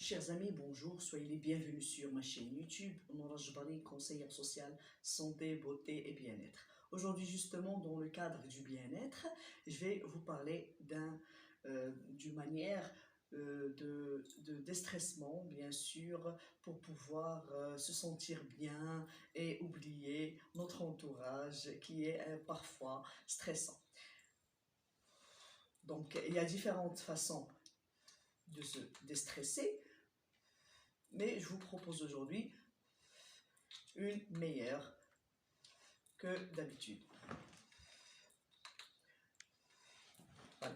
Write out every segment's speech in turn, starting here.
Chers amis, bonjour, soyez les bienvenus sur ma chaîne YouTube, Noura Jbari, conseillère sociale, santé, beauté et bien-être. Aujourd'hui, justement, dans le cadre du bien-être, je vais vous parler d'une manière de déstressement, bien sûr, pour pouvoir se sentir bien et oublier notre entourage qui est parfois stressant. Donc, il y a différentes façons de se déstresser. Mais je vous propose aujourd'hui une meilleure que d'habitude. Voilà.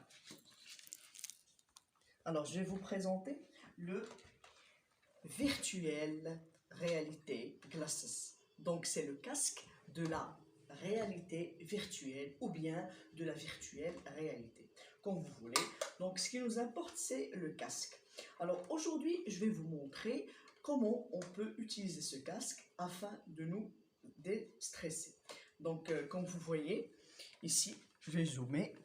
Alors, je vais vous présenter le Virtual Reality Glasses. Donc, c'est le casque de la réalité virtuelle ou bien de la virtuelle réalité, comme vous voulez. Donc, ce qui nous importe, c'est le casque. Alors, aujourd'hui, je vais vous montrer comment on peut utiliser ce casque afin de nous déstresser. Donc, comme vous voyez, ici, je vais zoomer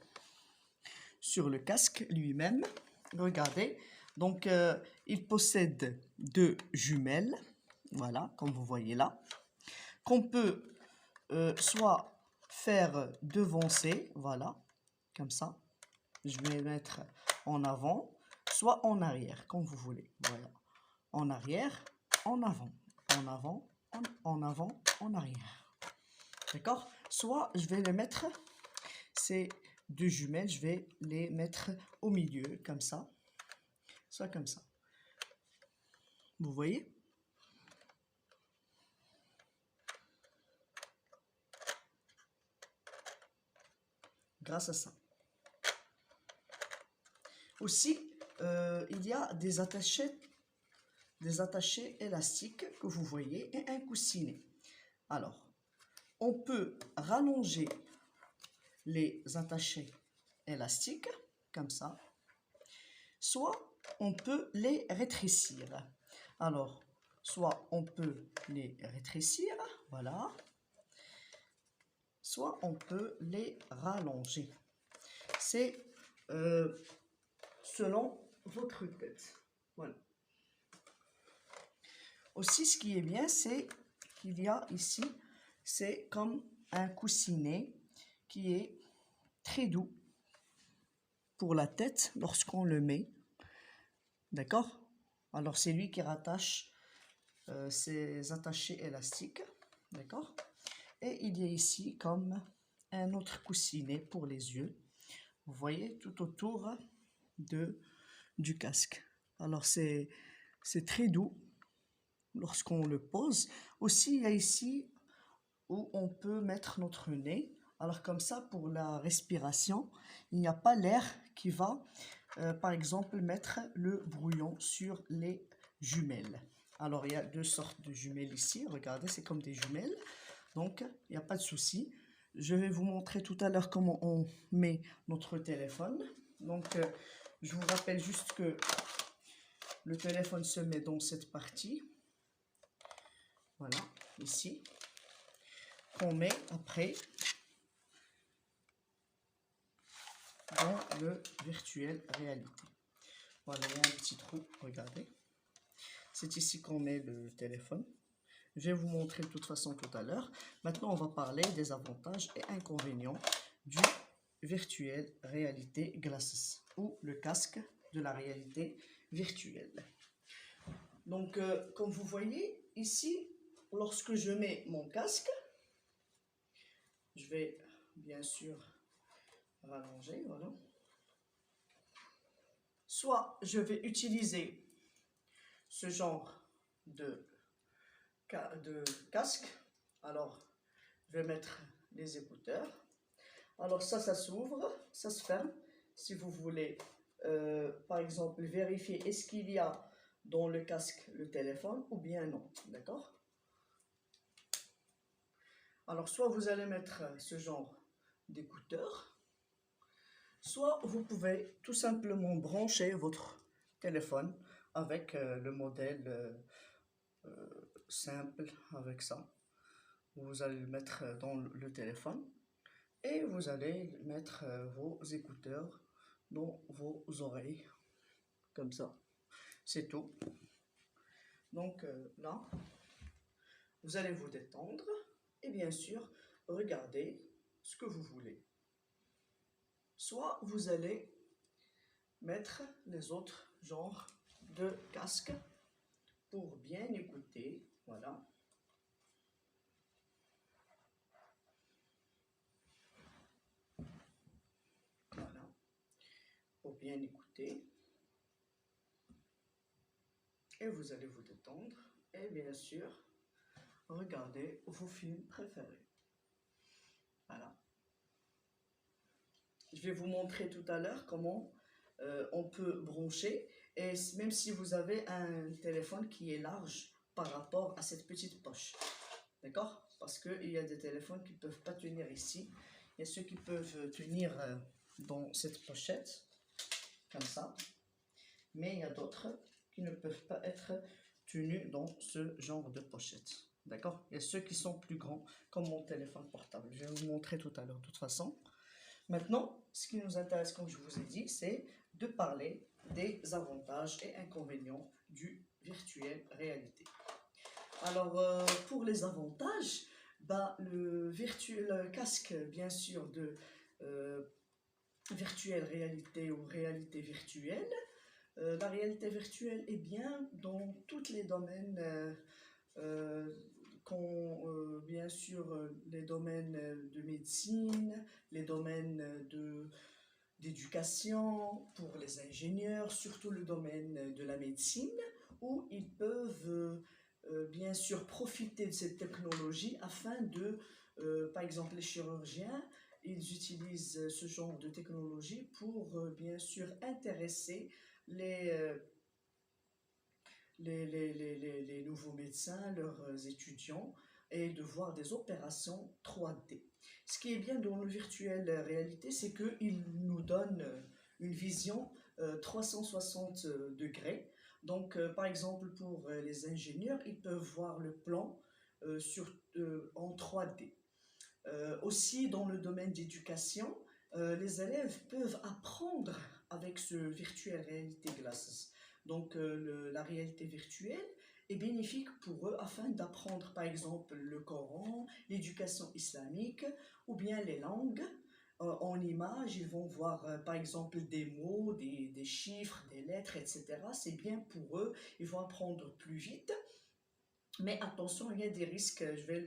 sur le casque lui-même. Regardez, donc il possède deux jumelles, voilà, comme vous voyez là, qu'on peut soit faire devancer, voilà, comme ça, je vais mettre en avant, soit en arrière, comme vous voulez, voilà, en arrière, en avant, en avant, en avant, en arrière, d'accord? Soit je vais les mettre, ces deux jumelles, je vais les mettre au milieu, comme ça, soit comme ça. Vous voyez? Grâce à ça. Aussi, il y a des attachés élastiques que vous voyez et un coussinet. Alors, on peut rallonger les attachés élastiques, comme ça, soit on peut les rétrécir. Alors, soit on peut les rétrécir, voilà, soit on peut les rallonger. C'est selon votre tête. Voilà. Aussi, ce qui est bien, c'est qu'il y a ici, c'est comme un coussinet qui est très doux pour la tête lorsqu'on le met. D'accord? Alors, c'est lui qui rattache ces attachés élastiques. D'accord? Et il y a ici comme un autre coussinet pour les yeux. Vous voyez, tout autour du casque. Alors, c'est très doux lorsqu'on le pose. Aussi, il y a ici où on peut mettre notre nez. Alors, comme ça, pour la respiration, il n'y a pas l'air qui va, par exemple, mettre le brouillon sur les jumelles. Alors, il y a deux sortes de jumelles ici. Regardez, c'est comme des jumelles. Donc, il n'y a pas de souci. Je vais vous montrer tout à l'heure comment on met notre téléphone. Donc, je vous rappelle juste que le téléphone se met dans cette partie. Voilà, ici. Qu'on met après dans le virtuel réalité. Voilà, il y a un petit trou, regardez. C'est ici qu'on met le téléphone. Je vais vous montrer de toute façon tout à l'heure. Maintenant, on va parler des avantages et inconvénients du virtuel réalité glasses ou le casque de la réalité virtuelle. Donc, comme vous voyez ici, lorsque je mets mon casque, je vais bien sûr rallonger, voilà. Soit je vais utiliser ce genre de casque. Alors, je vais mettre les écouteurs. Alors ça s'ouvre, ça se ferme. Si vous voulez, par exemple, vérifier est-ce qu'il y a dans le casque le téléphone ou bien non, d'accord? Alors, soit vous allez mettre ce genre d'écouteurs, soit vous pouvez tout simplement brancher votre téléphone avec le modèle simple, avec ça. Vous allez le mettre dans le téléphone et vous allez mettre vos écouteurs dans vos oreilles, comme ça. C'est tout. Donc là, vous allez vous détendre et bien sûr, regardez ce que vous voulez. Soit vous allez mettre les autres genres de casques pour bien écouter. Voilà. Voilà. Pour bien écouter. Et vous allez vous détendre. Et bien sûr, regardez vos films préférés. Voilà. Je vais vous montrer tout à l'heure comment on peut brancher. Et même si vous avez un téléphone qui est large par rapport à cette petite poche. D'accord? Parce qu'il y a des téléphones qui ne peuvent pas tenir ici. Il y a ceux qui peuvent tenir dans cette pochette, comme ça. Mais il y a d'autres qui ne peuvent pas être tenus dans ce genre de pochette. D'accord? Il y a ceux qui sont plus grands, comme mon téléphone portable. Je vais vous montrer tout à l'heure, de toute façon. Maintenant, ce qui nous intéresse, comme je vous ai dit, c'est de parler des avantages et inconvénients du virtuel réalité. Alors, pour les avantages, le casque, bien sûr, de virtuelle réalité ou réalité virtuelle, la réalité virtuelle est bien dans tous les domaines, bien sûr, les domaines de médecine, les domaines d'éducation, pour les ingénieurs, surtout le domaine de la médecine, où ils peuvent bien sûr profiter de cette technologie afin de, par exemple, les chirurgiens, ils utilisent ce genre de technologie pour bien sûr intéresser les nouveaux médecins, leurs étudiants, et de voir des opérations 3D. Ce qui est bien dans le virtuel réalité, c'est qu'il nous donne une vision 360 degrés. Donc, par exemple, pour les ingénieurs, ils peuvent voir le plan en 3D. Aussi, dans le domaine d'éducation, les élèves peuvent apprendre avec ce virtual reality glasses. Donc, la réalité virtuelle est bénéfique pour eux afin d'apprendre, par exemple, le Coran, l'éducation islamique ou bien les langues. En images, ils vont voir, par exemple, des mots, des chiffres, des lettres, etc. C'est bien pour eux, ils vont apprendre plus vite. Mais attention, il y a des risques, je vais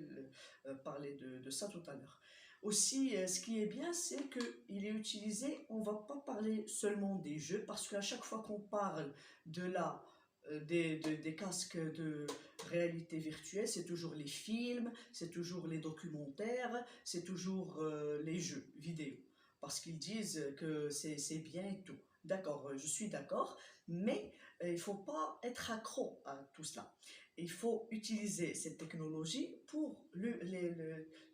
parler de ça tout à l'heure. Aussi, ce qui est bien, c'est qu'il est utilisé, on ne va pas parler seulement des jeux, parce qu'à chaque fois qu'on parle des casques de réalité virtuelle, c'est toujours les films, c'est toujours les documentaires, c'est toujours les jeux vidéo. Parce qu'ils disent que c'est bien et tout. D'accord, je suis d'accord, mais il ne faut pas être accro à tout cela. Il faut utiliser cette technologie pour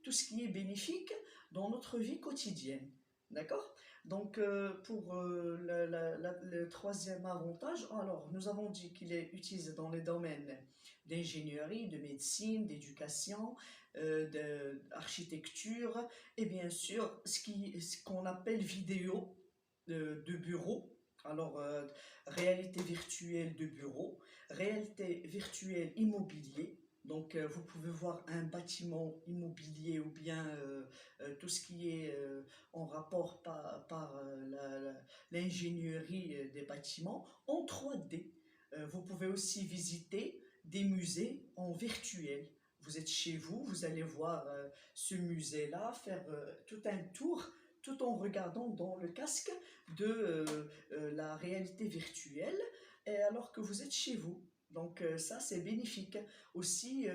tout ce qui est bénéfique dans notre vie quotidienne. D'accord? Donc, pour le troisième avantage, alors, nous avons dit qu'il est utilisé dans les domaines d'ingénierie, de médecine, d'éducation, d'architecture, et bien sûr, ce qu'on appelle vidéo de bureau. Alors, réalité virtuelle de bureau, réalité virtuelle immobilier. Donc, vous pouvez voir un bâtiment immobilier ou bien tout ce qui est en rapport par l'ingénierie des bâtiments en 3D. Vous pouvez aussi visiter des musées en virtuel. Vous êtes chez vous, vous allez voir ce musée-là, faire tout un tour tout en regardant dans le casque de la réalité virtuelle, et alors que vous êtes chez vous. Donc ça, c'est bénéfique. Aussi,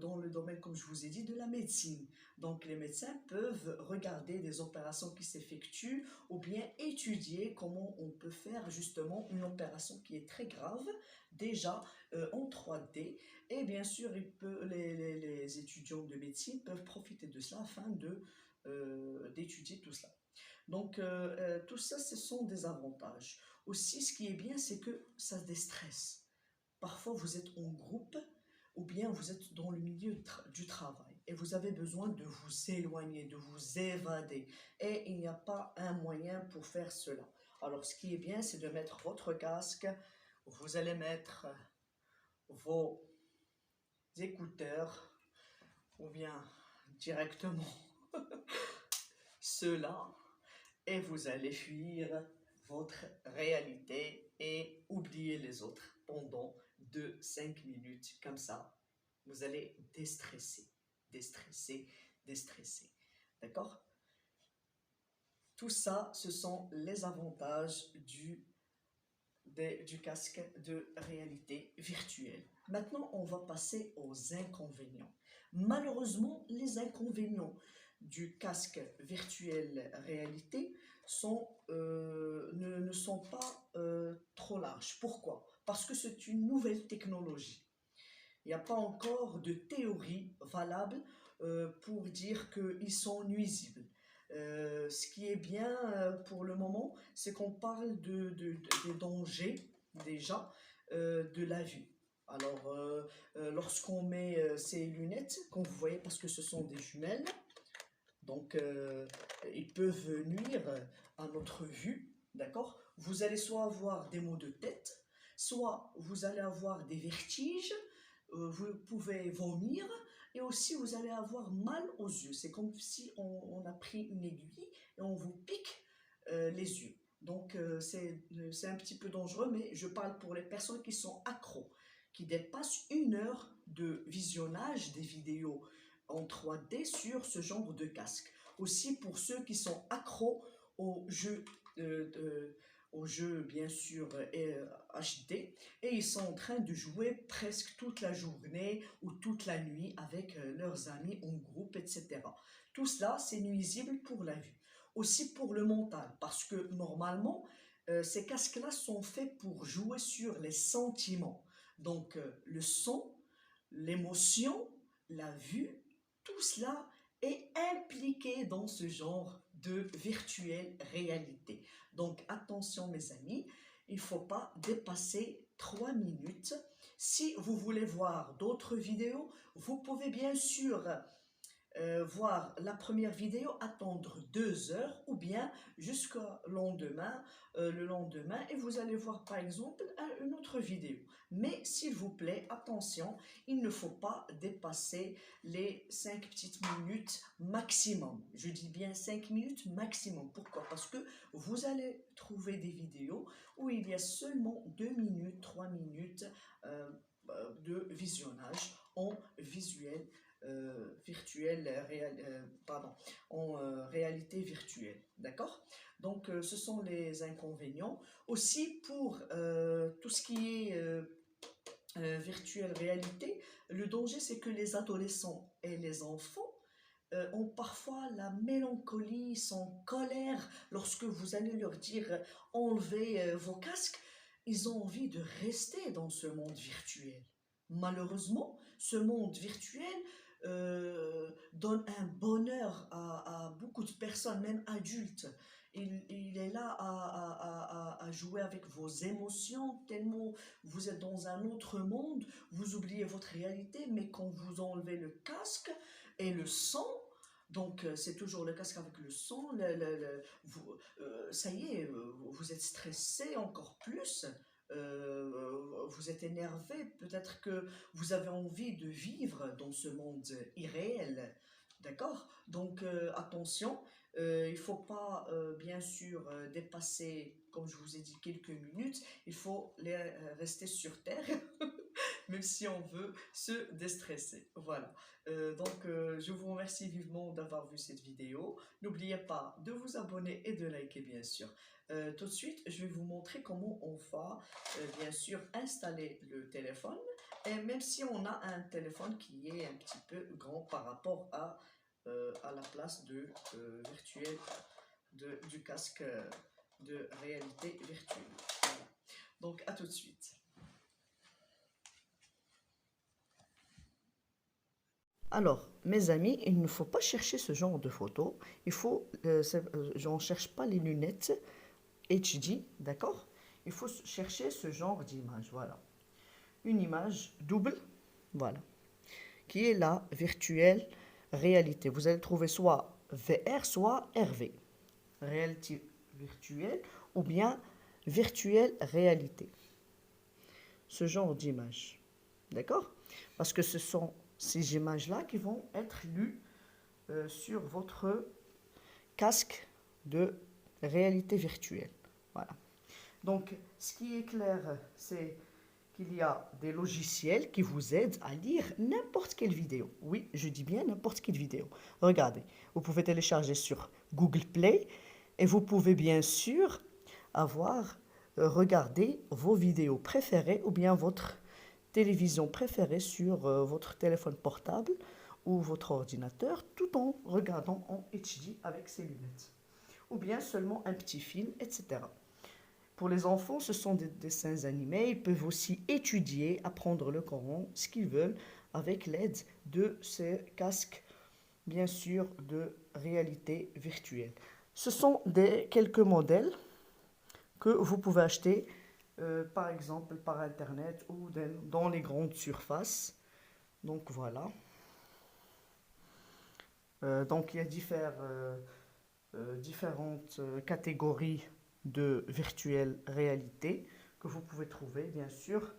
dans le domaine, comme je vous ai dit, de la médecine. Donc les médecins peuvent regarder des opérations qui s'effectuent ou bien étudier comment on peut faire justement une opération qui est très grave, déjà en 3D. Et bien sûr, les étudiants de médecine peuvent profiter de cela afin d'étudier tout cela. Donc, tout ça, ce sont des avantages. Aussi, ce qui est bien, c'est que ça déstresse. Parfois, vous êtes en groupe ou bien vous êtes dans le milieu du travail et vous avez besoin de vous éloigner, de vous évader. Et il n'y a pas un moyen pour faire cela. Alors, ce qui est bien, c'est de mettre votre casque, vous allez mettre vos écouteurs ou bien directement ceux-là et vous allez fuir votre réalité et oublier les autres pendant 2-5 minutes. Comme ça, vous allez déstresser, déstresser, déstresser. D'accord? Tout ça, ce sont les avantages du casque de réalité virtuelle. Maintenant, on va passer aux inconvénients. Malheureusement, les inconvénients du casque virtuel réalité ne sont pas trop larges. Pourquoi? Parce que c'est une nouvelle technologie. Il n'y a pas encore de théorie valable pour dire qu'ils sont nuisibles. Ce qui est bien pour le moment, c'est qu'on parle des dangers déjà de la vue. Alors, lorsqu'on met ces lunettes, comme vous voyez, parce que ce sont des jumelles, donc ils peuvent nuire à notre vue, d'accord? Vous allez soit avoir des maux de tête, soit vous allez avoir des vertiges, vous pouvez vomir, et aussi vous allez avoir mal aux yeux. C'est comme si on a pris une aiguille et on vous pique les yeux. Donc c'est un petit peu dangereux, mais je parle pour les personnes qui sont accros, qui dépassent 1 heure de visionnage des vidéos en 3D sur ce genre de casque. Aussi pour ceux qui sont accros aux jeux aux jeux bien sûr HD et ils sont en train de jouer presque toute la journée ou toute la nuit avec leurs amis en groupe, etc. Tout cela, c'est nuisible pour la vue. Aussi pour le mental, parce que normalement, ces casques-là sont faits pour jouer sur les sentiments. Donc, le son, l'émotion, la vue, tout cela est impliqué dans ce genre de virtuelle réalité. Donc attention mes amis, il ne faut pas dépasser 3 minutes. Si vous voulez voir d'autres vidéos, vous pouvez bien sûr voir la première vidéo, attendre 2 heures ou bien jusqu'au lendemain, et vous allez voir par exemple une autre vidéo. Mais s'il vous plaît, attention, il ne faut pas dépasser les 5 petites minutes maximum. Je dis bien 5 minutes maximum. Pourquoi? Parce que vous allez trouver des vidéos où il y a seulement 2 minutes, 3 minutes de visionnage en visuel en réalité virtuelle, d'accord? Donc ce sont les inconvénients. Aussi pour tout ce qui est virtuelle réalité, le danger c'est que les adolescents et les enfants ont parfois la mélancolie, sont en colère lorsque vous allez leur dire enlevez vos casques. Ils ont envie de rester dans ce monde virtuel. Malheureusement, ce monde virtuel donne un bonheur à beaucoup de personnes, même adultes. Il est là à jouer avec vos émotions, tellement vous êtes dans un autre monde, vous oubliez votre réalité, mais quand vous enlevez le casque et le son, donc c'est toujours le casque avec le son, ça y est, vous êtes stressé encore plus. Vous êtes énervé, peut-être que vous avez envie de vivre dans ce monde irréel, d'accord? Donc attention, il ne faut pas bien sûr dépasser, comme je vous ai dit, quelques minutes, il faut rester sur terre, même si on veut se déstresser. Voilà. Donc je vous remercie vivement d'avoir vu cette vidéo. N'oubliez pas de vous abonner et de liker bien sûr. Tout de suite, je vais vous montrer comment on va bien sûr installer le téléphone. Et même si on a un téléphone qui est un petit peu grand par rapport à la place virtuelle du casque de réalité virtuelle. Voilà. Donc à tout de suite. Alors, mes amis, il ne faut pas chercher ce genre de photos. On ne cherche pas les lunettes HD, d'accord? Il faut chercher ce genre d'image, voilà. Une image double, voilà, qui est la virtuelle réalité. Vous allez trouver soit VR, soit RV. Réalité virtuelle ou bien virtuelle réalité. ce genre d'image. D'accord? Parce que ce sont ces images-là qui vont être lues sur votre casque de réalité virtuelle. Voilà. Donc, ce qui est clair, c'est qu'il y a des logiciels qui vous aident à lire n'importe quelle vidéo. Oui, je dis bien n'importe quelle vidéo. Regardez, vous pouvez télécharger sur Google Play et vous pouvez bien sûr regarder vos vidéos préférées ou bien votre télévision préférée sur votre téléphone portable ou votre ordinateur tout en regardant en HD avec ses lunettes. Ou bien seulement un petit film, etc. Pour les enfants, ce sont des dessins animés. Ils peuvent aussi étudier, apprendre le Coran, ce qu'ils veulent, avec l'aide de ces casques, bien sûr, de réalité virtuelle. Ce sont quelques modèles que vous pouvez acheter, par exemple, par Internet ou dans les grandes surfaces. Donc voilà. Donc il y a différentes catégories de virtuelle réalité que vous pouvez trouver, bien sûr,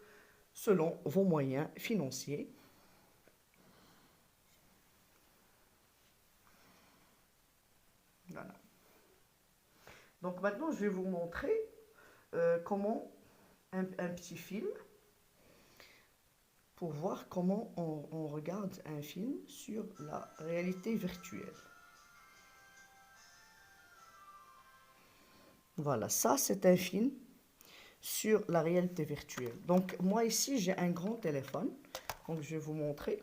selon vos moyens financiers. Voilà. Donc maintenant, je vais vous montrer comment un petit film pour voir comment on regarde un film sur la réalité virtuelle. Voilà, ça c'est un film sur la réalité virtuelle. Donc moi ici j'ai un grand téléphone, donc je vais vous montrer.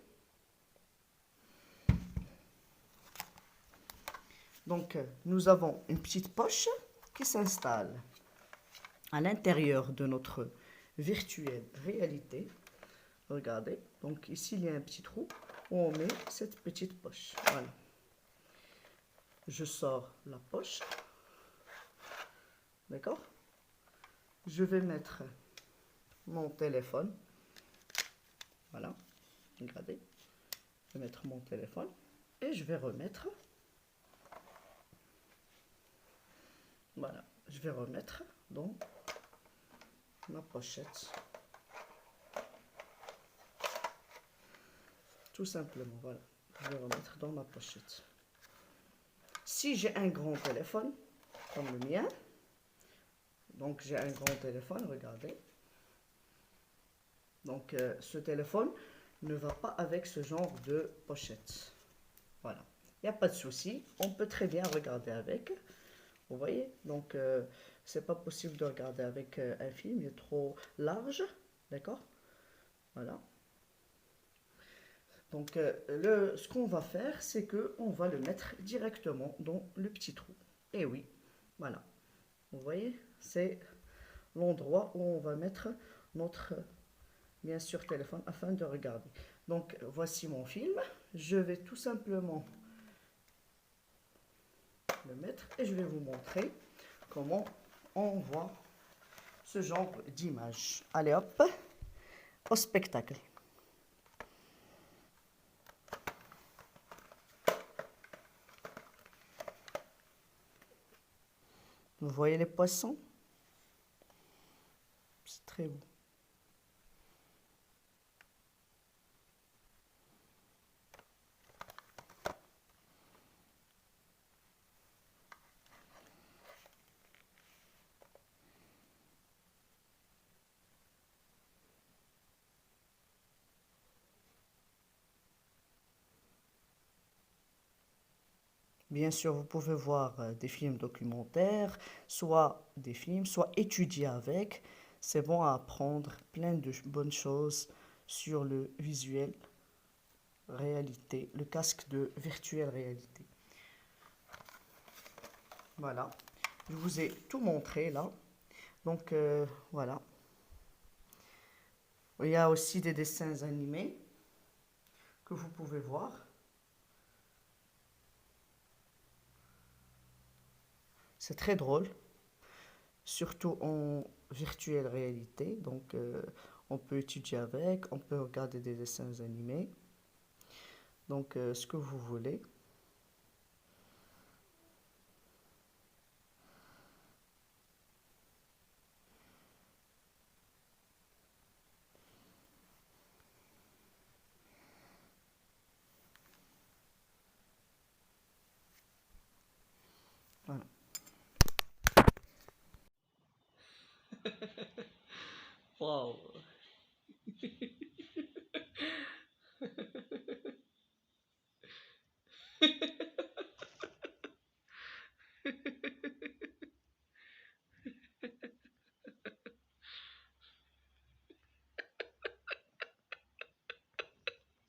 Donc nous avons une petite poche qui s'installe à l'intérieur de notre virtuelle réalité. Regardez, donc ici il y a un petit trou où on met cette petite poche. Voilà. Je sors la poche. D'accord? Je vais mettre mon téléphone. Voilà. Regardez. Je vais mettre mon téléphone et je vais remettre. Voilà. Je vais remettre dans ma pochette. Tout simplement, voilà. Je vais remettre dans ma pochette. Si j'ai un grand téléphone, comme le mien, donc j'ai un grand téléphone, regardez. Donc ce téléphone ne va pas avec ce genre de pochette. Voilà. Il n'y a pas de souci. On peut très bien regarder avec. Vous voyez? Donc c'est pas possible de regarder avec un film. Il est trop large. D'accord? Voilà. Donc ce qu'on va faire, c'est qu'on va le mettre directement dans le petit trou. Et oui, voilà. Vous voyez, c'est l'endroit où on va mettre notre, bien sûr, téléphone afin de regarder. Donc voici mon film. Je vais tout simplement le mettre et je vais vous montrer comment on voit ce genre d'image. Allez hop, au spectacle. Vous voyez les poissons? C'est très beau. Bien sûr, vous pouvez voir des films documentaires, soit des films, soit étudier avec. C'est bon à apprendre plein de bonnes choses sur le visuel réalité, le casque de virtuelle réalité. Voilà, je vous ai tout montré là. Donc voilà. Il y a aussi des dessins animés que vous pouvez voir. C'est très drôle, surtout en virtuelle réalité. Donc on peut étudier avec, on peut regarder des dessins animés. Donc ce que vous voulez. Waouh.